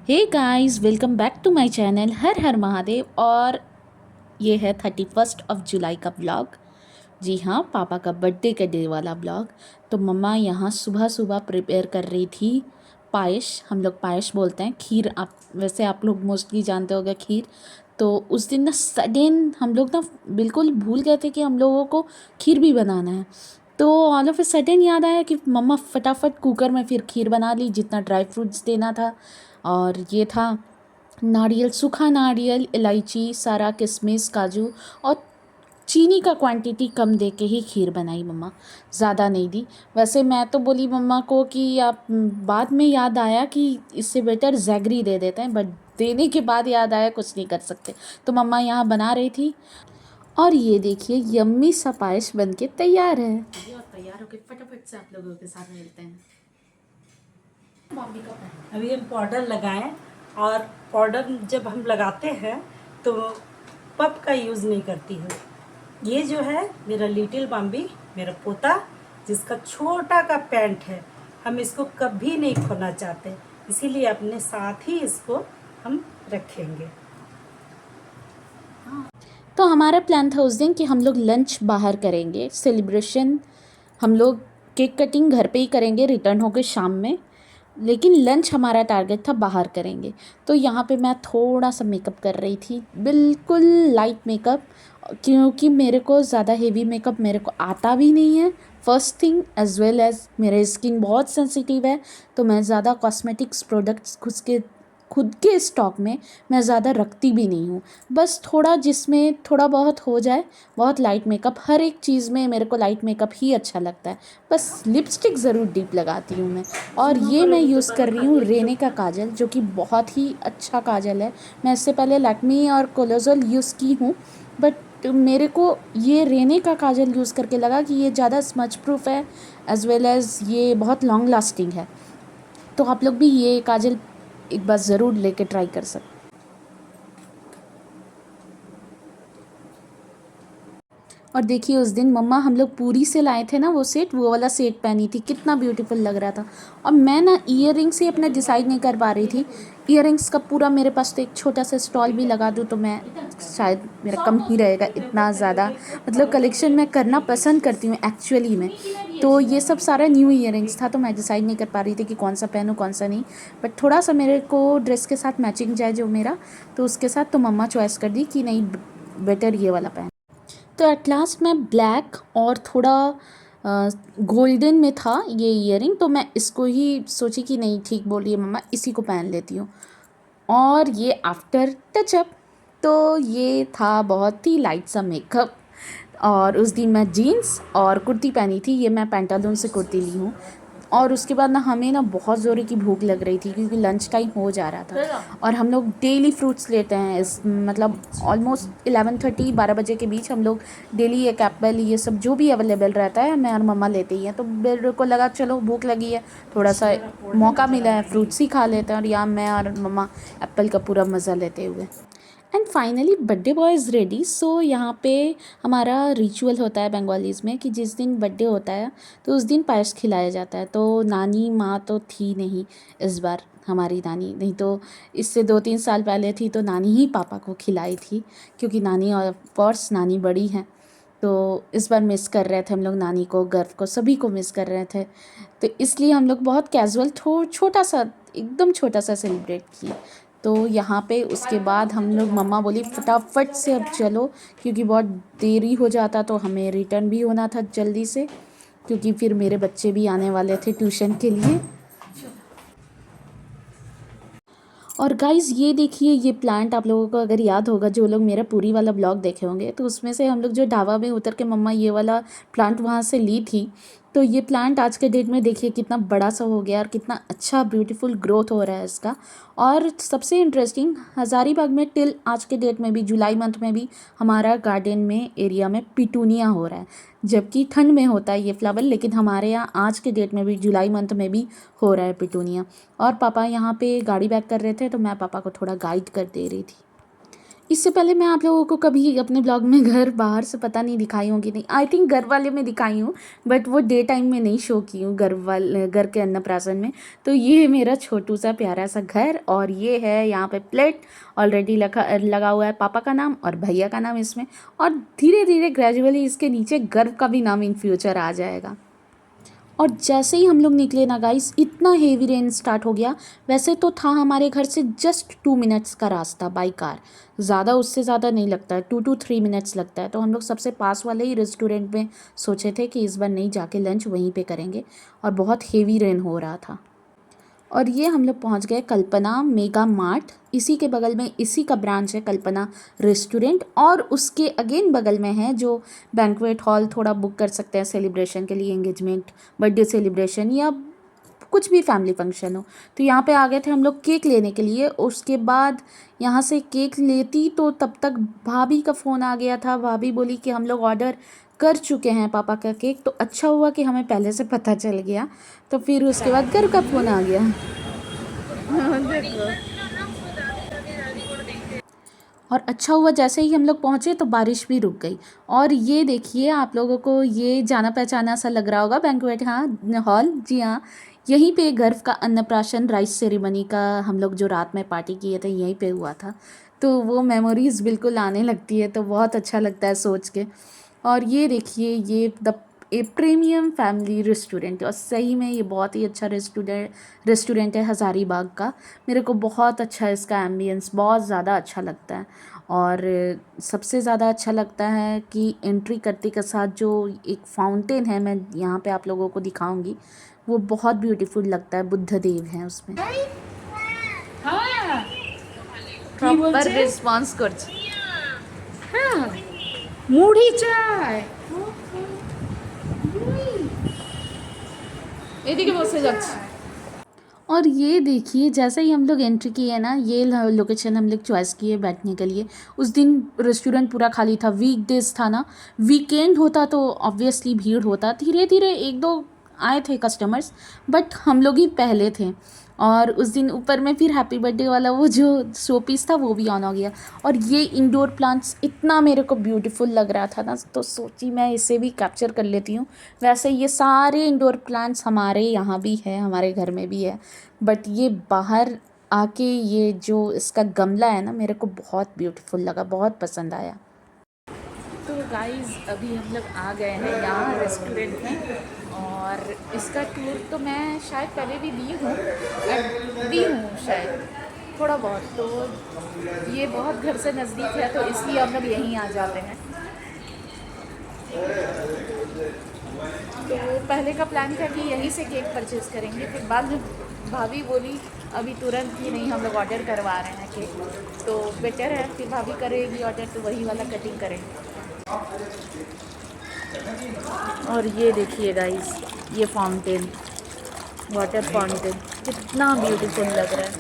Hey guys, welcome back to my channel हर हर महादेव। और ये है 31 जुलाई का ब्लॉग। जी हाँ, पापा का बर्थडे का डे वाला ब्लॉग। तो मम्मा यहाँ सुबह सुबह प्रिपेयर कर रही थी पायस। हम लोग पायस बोलते हैं, खीर आप लोग मोस्टली जानते होंगे खीर। तो उस दिन ना सडन हम लोग ना बिल्कुल भूल गए थे कि हम लोगों को खीर भी बनाना है। तो ऑल ऑफ ए सडन याद आया कि मम्मा फटाफट कुकर में फिर खीर बना ली, जितना ड्राई फ्रूट्स देना था। और ये था नारियल, सूखा नारियल, इलायची, सारा किशमिश, काजू और चीनी का क्वांटिटी कम दे के ही खीर बनाई मम्मा, ज़्यादा नहीं दी। वैसे मैं तो बोली मम्मा को कि आप बाद में याद आया कि इससे बेटर जैगरी दे देते हैं, बट देने के बाद याद आया कुछ नहीं कर सकते। तो मम्मा यहाँ बना रही थी और ये देखिए यम्मी सा पायस बन के तैयार है। और तैयार होके फटाफट से आप लोगों के साथ मिलते हैं। अभी हम पाउडर लगाएं, और पाउडर जब हम लगाते हैं तो पप का यूज़ नहीं करती हूँ। ये जो है मेरा लिटिल बॉम्बी, मेरा पोता, जिसका छोटा का पैंट है, हम इसको कभी नहीं खोना चाहते, इसीलिए अपने साथ ही इसको हम रखेंगे। तो हमारा प्लान था उस दिन कि हम लोग लंच बाहर करेंगे, सेलिब्रेशन हम लोग केक कटिंग घर पे ही करेंगे, रिटर्न होकर शाम में। लेकिन लंच हमारा टारगेट था बाहर करेंगे। तो यहाँ पे मैं थोड़ा सा मेकअप कर रही थी, बिल्कुल लाइट मेकअप, क्योंकि मेरे को ज़्यादा हेवी मेकअप मेरे को आता भी नहीं है। First thing, as well as मेरे स्किन बहुत सेंसिटिव है, तो मैं ज़्यादा कॉस्मेटिक्स प्रोडक्ट्स खुद के स्टॉक में मैं ज़्यादा रखती भी नहीं हूँ। बस थोड़ा जिसमें थोड़ा बहुत हो जाए, बहुत लाइट मेकअप, हर एक चीज़ में मेरे को लाइट मेकअप ही अच्छा लगता है। बस लिपस्टिक ज़रूर डीप लगाती हूँ मैं। और ये मैं यूज़ कर रही हूँ रेने का काजल, जो कि बहुत ही अच्छा काजल है। मैं इससे पहले लैक्मी और कोलोजल यूज़ की हूँ, बट मेरे को ये रेने का काजल यूज़ करके लगा कि ये ज़्यादा स्मच प्रूफ है, एज़ वेल एज़ ये बहुत लॉन्ग लास्टिंग है। तो आप लोग भी ये काजल एक बार ज़रूर लेके ट्राई कर सकते। और देखिए उस दिन मम्मा हम लोग पूरी से लाए थे ना वो सेट, वो वाला सेट पहनी थी, कितना ब्यूटीफुल लग रहा था। और मैं ना ईयरिंग से अपना डिसाइड नहीं कर पा रही थी। ईयरिंग्स का पूरा मेरे पास तो एक छोटा सा स्टॉल भी लगा दूँ तो मैं शायद मेरा कम ही रहेगा, इतना ज़्यादा मतलब कलेक्शन मैं करना पसंद करती हूँ एक्चुअली में। तो ये सब सारा न्यू ईयरिंग्स था, तो मैं डिसाइड नहीं कर पा रही थी कि कौन सा पहनूँ कौन सा नहीं। बट थोड़ा सा मेरे को ड्रेस के साथ मैचिंग जाए जो मेरा, तो उसके साथ तो मम्मा चॉइस कर दी कि नहीं, बेटर ये वाला पहन। तो एट लास्ट मैं ब्लैक और थोड़ा गोल्डन में था ये ईयरिंग, तो मैं इसको ही सोची कि नहीं ठीक बोल रही है मम्मा, इसी को पहन लेती हूँ। और ये आफ्टर टचअप, तो ये था बहुत ही लाइट सा मेकअप। और उस दिन मैं जीन्स और कुर्ती पहनी थी, ये मैं पैंटालून से कुर्ती ली हूँ। और उसके बाद ना हमें ना बहुत ज़ोर की भूख लग रही थी, क्योंकि लंच टाइम हो जा रहा था। और हम लोग डेली फ्रूट्स लेते हैं, इस मतलब ऑलमोस्ट 11:30 12 बजे के बीच हम लोग डेली एक एप्पल, ये सब जो भी अवेलेबल रहता है मैं और मम्मा लेते ही हैं। तो मेरे को लगा चलो भूख लगी है, थोड़ा सा मौका मिला है, फ्रूट्स ही खा लेते हैं। और यहाँ मैं और मम्मा एप्पल का पूरा मज़ा लेते हुए। And finally birthday boy is ready. So यहाँ पे हमारा रिचुअल होता है बंगालीज़ में कि जिस दिन बर्थडे होता है तो उस दिन पायस खिलाया जाता है। तो नानी माँ तो थी नहीं इस बार, हमारी नानी नहीं, तो इससे 2-3 साल पहले थी, तो नानी ही पापा को खिलाई थी, क्योंकि नानी ऑफ कोर्स नानी बड़ी हैं। तो इस बार मिस कर रहे थे हम लोग नानी को, गर्व को, सभी को मिस कर रहे थे। तो इसलिए हम लोग बहुत कैजुअल छोटा सा, एकदम छोटा सा सेलिब्रेट किए। तो यहाँ पे उसके बाद हम लोग, मम्मा बोली फटाफट से अब चलो, क्योंकि बहुत देरी हो जाता तो हमें रिटर्न भी होना था जल्दी से, क्योंकि फिर मेरे बच्चे भी आने वाले थे ट्यूशन के लिए। और गाइज़ ये देखिए, ये प्लांट आप लोगों को अगर याद होगा, जो लोग मेरा पूरी वाला ब्लॉग देखे होंगे, तो उसमें से हम लोग जो ढाबा में उतर के मम्मा ये वाला प्लांट वहाँ से ली थी। तो ये प्लांट आज के डेट में देखिए कितना बड़ा सा हो गया और कितना अच्छा ब्यूटीफुल ग्रोथ हो रहा है इसका। और सबसे इंटरेस्टिंग, हज़ारीबाग में टिल आज के डेट में भी जुलाई मंथ में भी हमारा गार्डन में एरिया में पिटूनिया हो रहा है, जबकि ठंड में होता है ये फ्लावर, लेकिन हमारे यहाँ आज के डेट में भी जुलाई मंथ में भी हो रहा है पिटूनिया। और पापा यहाँ पे गाड़ी बैक कर रहे थे, तो मैं पापा को थोड़ा गाइड कर दे रही थी। इससे पहले मैं आप लोगों को कभी अपने ब्लॉग में घर बाहर से पता नहीं दिखाई होंगी, नहीं आई थिंक घर वाले में दिखाई हूँ, बट वो डे टाइम में नहीं शो की हूँ घर के अन्नप्राशन में। तो ये मेरा छोटू सा प्यारा सा घर, और ये है यहाँ पे प्लेट ऑलरेडी लगा हुआ है पापा का नाम और भैया का नाम इसमें, और धीरे धीरे ग्रेजुअली इसके नीचे गर्व का भी नाम इन फ्यूचर आ जाएगा। और जैसे ही हम लोग निकले ना गाइस, इतना हेवी रेन स्टार्ट हो गया। वैसे तो था हमारे घर से जस्ट 2 मिनट्स का रास्ता बाई कार, ज़्यादा उससे ज़्यादा नहीं लगता है, 2 to 3 मिनट्स लगता है। तो हम लोग सबसे पास वाले ही रेस्टोरेंट में सोचे थे कि इस बार नहीं जाके लंच वहीं पे करेंगे, और बहुत हेवी रेन हो रहा था। और ये हम लोग पहुंच गए कल्पना मेगा मार्ट। इसी के बगल में इसी का ब्रांच है कल्पना रेस्टोरेंट, और उसके अगेन बगल में है जो बैंक्वेट हॉल थोड़ा बुक कर सकते हैं सेलिब्रेशन के लिए, एंगेजमेंट, बर्थडे सेलिब्रेशन या कुछ भी फैमिली फंक्शन हो। तो यहाँ पे आ गए थे हम लोग केक लेने के लिए। उसके बाद यहाँ से केक लेती तो तब तक भाभी का फ़ोन आ गया था। भाभी बोली कि हम लोग ऑर्डर कर चुके हैं पापा का केक, तो अच्छा हुआ कि हमें पहले से पता चल गया। तो फिर उसके बाद घर का फ़ोन आ गया। और अच्छा हुआ जैसे ही हम लोग पहुँचे तो बारिश भी रुक गई। और ये देखिए, आप लोगों को ये जाना पहचाना सा लग रहा होगा बैंक्वेट हॉल। जी हाँ, यहीं पे गर्व का अन्नप्राशन राइस सेरेमनी का हम लोग जो रात में पार्टी किए थे यहीं पे हुआ था। तो वो मेमोरीज़ बिल्कुल आने लगती है, तो बहुत अच्छा लगता है सोच के। और ये देखिए, ये the A premium family restaurant, और सही में ये बहुत ही अच्छा रेस्टोरेंट है हज़ारीबाग का। मेरे को बहुत अच्छा इसका एम्बियंस बहुत ज़्यादा अच्छा लगता है। और सबसे ज़्यादा अच्छा लगता है कि एंट्री करते के साथ जो एक फाउंटेन है, मैं यहाँ पे आप लोगों को दिखाऊंगी, वो बहुत ब्यूटीफुल लगता है। बुद्ध देव हैं उसमें। हाँ प्रॉपर রেসপন্স করছে। হ্যাঁ মুড়ি চাই এদিকে বসে যাচ্ছে। और ये देखिए, जैसे ही हम लोग एंट्री किए ना, ये लोकेशन हम लोग चॉइस किए बैठने के लिए। उस दिन रेस्टोरेंट पूरा खाली था, वीकडेज था ना, वीकेंड होता तो ऑब्वियसली भीड़ होता। धीरे धीरे एक दो आए थे कस्टमर्स, बट हम लोग ही पहले थे। और उस दिन ऊपर में फिर हैप्पी बर्थडे वाला वो जो शो पीस था वो भी ऑन हो गया। और ये इंडोर प्लांट्स इतना मेरे को ब्यूटीफुल लग रहा था ना, तो सोची मैं इसे भी कैप्चर कर लेती हूँ। वैसे ये सारे इंडोर प्लांट्स हमारे यहाँ भी है, हमारे घर में भी है, बट ये बाहर आके ये जो इसका गमला है ना, मेरे को बहुत ब्यूटीफुल लगा, बहुत पसंद आया। तो गाइस, अभी हम लोग आ गए हैं यहाँ रेस्टोरेंट में, और इसका टूर तो मैं शायद पहले भी दी हूँ शायद थोड़ा बहुत। तो ये बहुत घर से नज़दीक है, तो इसलिए हम लोग यहीं आ जाते हैं। तो पहले का प्लान था कि यहीं से केक परचेज़ करेंगे, फिर बाद में भाभी बोली अभी तुरंत ही नहीं, हम लोग ऑर्डर करवा रहे हैं केक, तो बेटर है फिर भाभी करेगी ऑर्डर तो वही वाला कटिंग करेंगे। और ये देखिए गाइस, ये फाउंटेन, वाटर फाउंटेन कितना ब्यूटीफुल लग रहा है।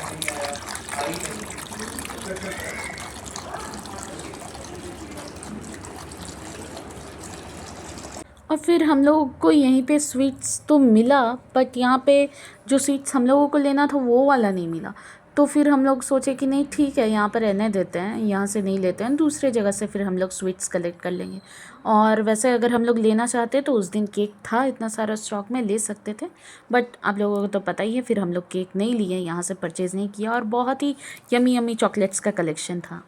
और फिर हम लोगों को यहीं पे स्वीट्स तो मिला, बट यहाँ पे जो स्वीट्स हम लोगों को लेना था वो वाला नहीं मिला। तो फिर हम लोग सोचे कि नहीं ठीक है, यहाँ पर रहने देते हैं, यहाँ से नहीं लेते हैं, दूसरे जगह से फिर हम लोग स्वीट्स कलेक्ट कर लेंगे। और वैसे अगर हम लोग लेना चाहते तो उस दिन केक था इतना सारा स्टॉक में, ले सकते थे, बट आप लोगों को तो पता ही है, फिर हम लोग केक नहीं लिए, यहाँ से परचेज़ नहीं किया। और बहुत ही यमी यमी चॉकलेट्स का कलेक्शन था।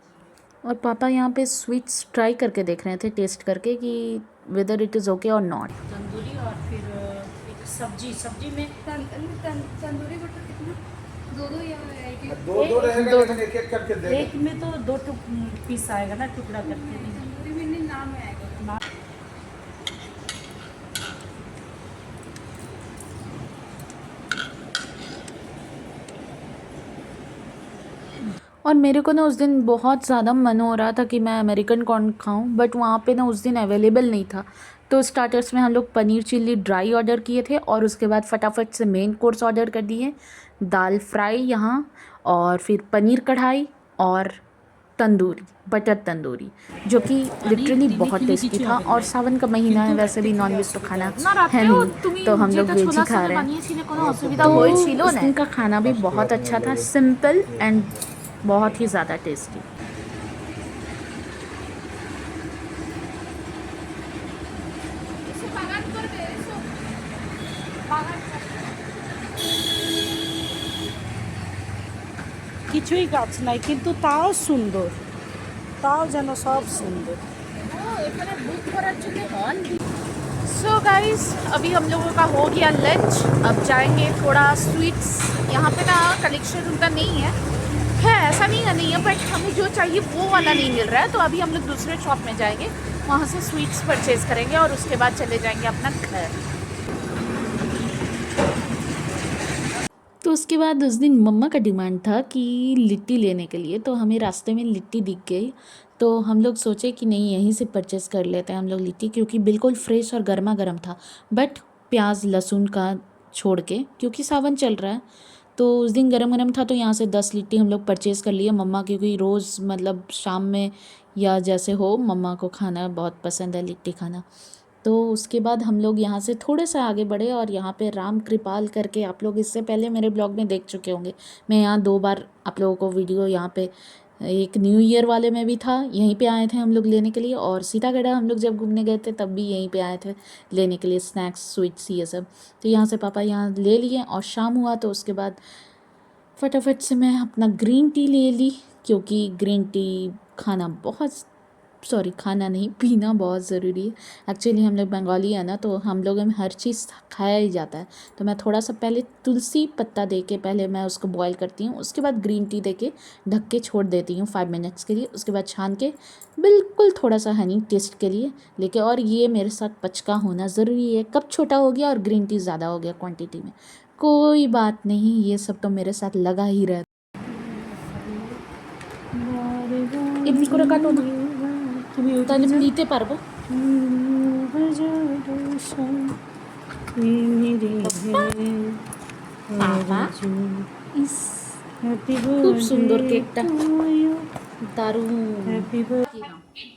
और पापा यहाँ पे स्वीट्स ट्राई करके देख रहे थे, टेस्ट करके कि वेदर इट इज़ ओके और नॉट। तंदूरी और फिर एक सब्जी में तंदूरी बटर कितना? दो या दो रहेगा, लेकिन एक एक करके दे। एक में तो 2 पीस आएगा ना, टुकड़ा करके। तंदूरी में नहीं, नाम आएगा। और मेरे को ना उस दिन बहुत ज़्यादा मन हो रहा था कि मैं अमेरिकन कॉर्न खाऊं, बट वहाँ पे ना उस दिन अवेलेबल नहीं था। तो स्टार्टर्स में हम लोग पनीर चिल्ली ड्राई ऑर्डर किए थे, और उसके बाद फटाफट से मेन कोर्स ऑर्डर कर दिए, दाल फ्राई यहाँ, और फिर पनीर कढ़ाई और तंदूरी, बटर तंदूरी, जो कि लिटरली बहुत टेस्टी था। और सावन का महीना है, वैसे भी नॉनवेज तो खाना है नहीं, तो हम लोग वेज ही खा रहे हैं। तो उस दिन का खाना भी बहुत अच्छा था, सिंपल एंड बहुत ही ज़्यादा टेस्टी। কিছুই গাছ নাই, কিন্তু তাও সুন্দর, তাও যেন সব সুন্দর। सो गाइस, अभी हम लोगों का हो गया लंच। अब जाएंगे थोड़ा स्वीट्स। यहाँ पे ना कलेक्शन उनका नहीं है ऐसा नहीं है, बट हमें जो चाहिए वो वाला नहीं मिल रहा है। तो अभी हम लोग दूसरे शॉप में जाएंगे, वहाँ से स्वीट्स परचेज़ करेंगे और उसके बाद चले जाएंगे अपना घर। तो उसके बाद उस दिन मम्मा का डिमांड था कि लिट्टी लेने के लिए, तो हमें रास्ते में लिट्टी दिख गई। तो हम लोग सोचे कि नहीं, यहीं से परचेस कर लेते हैं हम लोग लिट्टी, क्योंकि बिल्कुल फ्रेश और गर्मा गर्म था, बट प्याज लहसुन का छोड़ के, क्योंकि सावन चल रहा है। तो उस दिन गरम गरम था, तो यहाँ से 10 लिट्टी हम लोग परचेज़ कर लिए मम्मा, क्योंकि रोज़ मतलब शाम में या जैसे हो, मम्मा को खाना बहुत पसंद है लिट्टी खाना। तो उसके बाद हम लोग यहाँ से थोड़े सा आगे बढ़े और यहाँ पे राम कृपाल करके, आप लोग इससे पहले मेरे ब्लॉग में देख चुके होंगे। मैं यहाँ 2 बार आप लोगों को वीडियो, यहाँ पे एक न्यू ईयर वाले में भी था, यहीं पे आए थे हम लोग लेने के लिए, और सीतागढ़ हम लोग जब घूमने गए थे तब भी यहीं पे आए थे लेने के लिए स्नैक्स स्वीट्स ये सब। तो यहाँ से पापा यहाँ ले लिए, और शाम हुआ तो उसके बाद फटाफट से मैं अपना ग्रीन टी ले ली, क्योंकि ग्रीन टी खाना नहीं, पीना बहुत ज़रूरी है। एक्चुअली हम लोग बंगाली है ना, तो हम लोगों में हर चीज़ खाया ही जाता है। तो मैं थोड़ा सा पहले तुलसी पत्ता दे के पहले मैं उसको बॉईल करती हूँ, उसके बाद ग्रीन टी दे के ढक के छोड़ देती हूँ 5 मिनट्स के लिए। उसके बाद छान के बिल्कुल थोड़ा सा हनी टेस्ट के लिए लेके, और ये मेरे साथ पचका होना ज़रूरी है। कप छोटा हो गया और ग्रीन टी ज़्यादा हो गया क्वान्टिटी में, कोई बात नहीं, ये सब तो मेरे साथ लगा ही रहता। এমনি করে কাটো না, তুমি তাহলে নিতে পারবো। বাবা, ইস খুব সুন্দর কেকটা, দারুণ।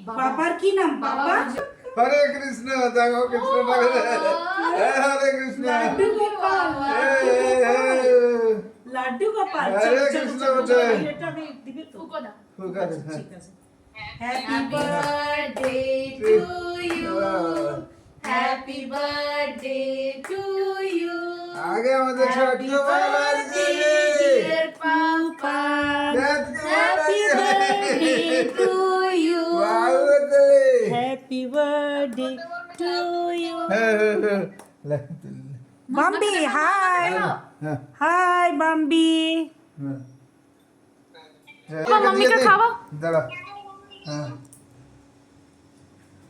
পাপার কি নাম? পাপা हरे कृष्ण देखो कृष्ण हरे कृष्ण লাড্ডু গোপাল, লাড্ডু গোপাল। हरे कृष्ण बेटे এটা আমি দিবি তো? फुका दे ঠিক আছে। Happy birthday to you, happy birthday to you, आगे আমাদের ছোট্ট বাবার dear papa, happy birthday to you, happy birthday to you. Bambi hi, hi Bambi. मम्मी का खावा।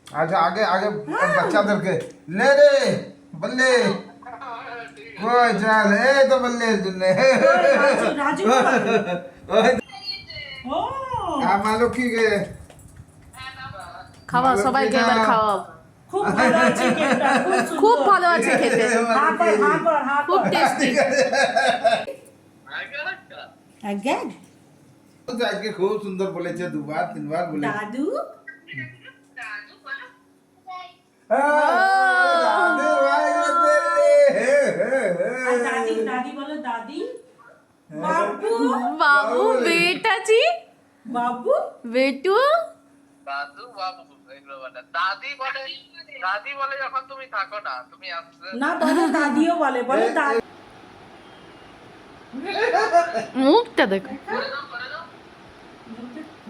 अच्छा आगे आगे बच्चाদের কে ले रे बल्ले कोई चल ए तो बल्ले दुन्ने রাজু ও मालो की के খাওয়া সবাইকে এবার খাওয়াও। খুব ভালো আছে কেকটা, খুব ভালো আছে খেতে, হ্যাঁ কর হ্যাঁ কর হ্যাঁ খুব কর। টেস্টি। अगेन तो आज के खूब सुंदर बोले छे, 2 बार 3 बार बोले दादू दादू भाई আর দাদি, দাদি বলো দাদি। বাবু বাবু বেটা জি, বাবু বেটু দাদু বাবু এগুলো বলে দাদি বলে, দাদি বলে যখন তুমি থাকো না, তুমি আসলে না বলো দাদিও বলে, বলো দাদি। মুখটা দেখো।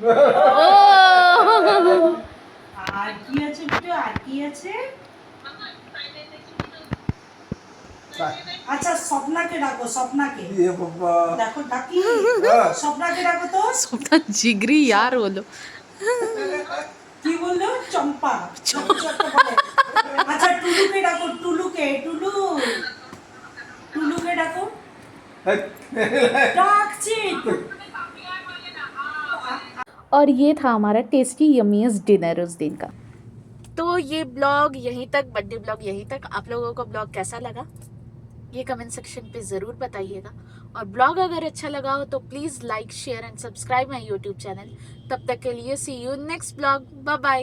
ও আর কি আছে বিটু, আর কি আছে? আচ্ছা স্বপ্নাকে ডাকো, স্বপ্নাকে ये पापा দেখো ডাকি, স্বপ্নাকে ডাকো তো। अपना जिगरी यार बोलो। কি বললো? চম্পা, কিছু একটা বলে। আচ্ছা টুলুকে ডাকো, টুলুকে, টুলু, টুলুকে ডাকো। ডাকছি। और ये था हमारा टेस्टी यमीएस्ट डिनर उस दिन का। तो ये ब्लॉग यहीं तक, बर्थडे ब्लॉग यहीं तक। आप लोगों को ब्लॉग कैसा लगा ये कमेंट सेक्शन पे ज़रूर बताइएगा, और ब्लॉग अगर अच्छा लगा हो तो please like share and subscribe my YouTube channel. तब तक के लिए see you next blog, bye bye.